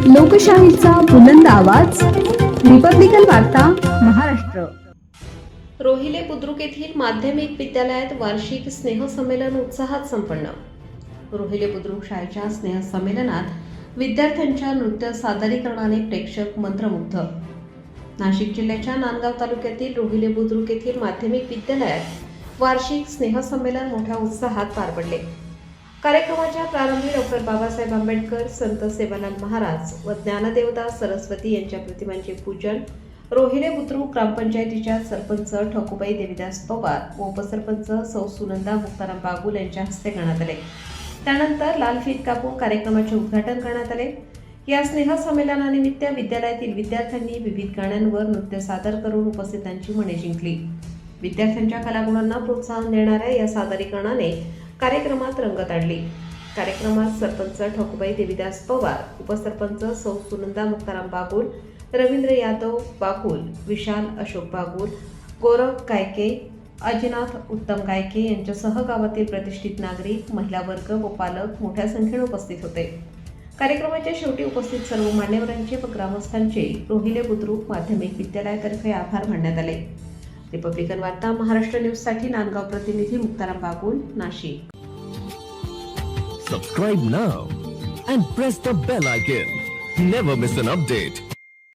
लोकशाहीचा बुलंद आवाज, रिपब्लिकन वार्ता, महाराष्ट्र. रोहिले बुद्रुक येथील माध्यमिक विद्यालयात वार्षिक स्नेहसंमेलन उत्साहात संपन्न. रोहिले बुद्रुक शाळेच्या स्नेहसंमेलनात विद्यार्थ्यांच्या नृत्य सादरीकरणाने प्रेक्षक मंत्रमुग्ध. नाशिक जिल्ह्याच्या नांदगाव तालुक्यातील रोहिले बुद्रुक येथील माध्यमिक विद्यालयात वार्षिक स्नेहसंमेलन मोठ्या उत्साहात पार पडले. कार्यक्रमाच्या प्रारंभी डॉक्टर बाबासाहेब आंबेडकर, संत सेवालाल महाराज व ज्ञानदेवता सरस्वती यांच्या प्रतिमांचे पूजन रोहिले बुद्रुक ग्रामपंचायतीच्या सरपंच ठकुबाई देवीदास पवार व उपसरपंच सौ सुनंदा मुक्ताराम बागुल यांच्या हस्ते करण्यात आले. त्यानंतर लाल फीत कापून कार्यक्रमाचे उद्घाटन करण्यात आले. या स्नेहसंमेलनानिमित्त विद्यालयातील विद्यार्थ्यांनी विविध गाण्यांवर नृत्य सादर करून उपस्थितांची मने जिंकली. विद्यार्थ्यांच्या कलागुणांना प्रोत्साहन देणाऱ्या या सादरीकरणाने कार्यक्रमात रंगत आणली. कार्यक्रमात सरपंच ठकुबाई देवीदास पवार, उपसरपंच सौ सुनंदा मुक्ताराम बागुल, रवींद्र यादव बागुल, विशाल अशोक बागुल, गौरव गायके, अजिनाथ उत्तम गायके यांच्यासह गावातील प्रतिष्ठित नागरिक, महिला वर्ग व पालक मोठ्या संख्येने उपस्थित होते. कार्यक्रमाच्या शेवटी उपस्थित सर्व मान्यवरांचे व ग्रामस्थांचे रोहिले बुद्रुक माध्यमिक विद्यालयातर्फे आभार मानण्यात आले. रिपब्लिकन वार्ता महाराष्ट्र न्यूजसाठी नांदगाव प्रतिनिधी Muktaram Bagul, Nashik. Subscribe now and press the bell icon. Never miss an update.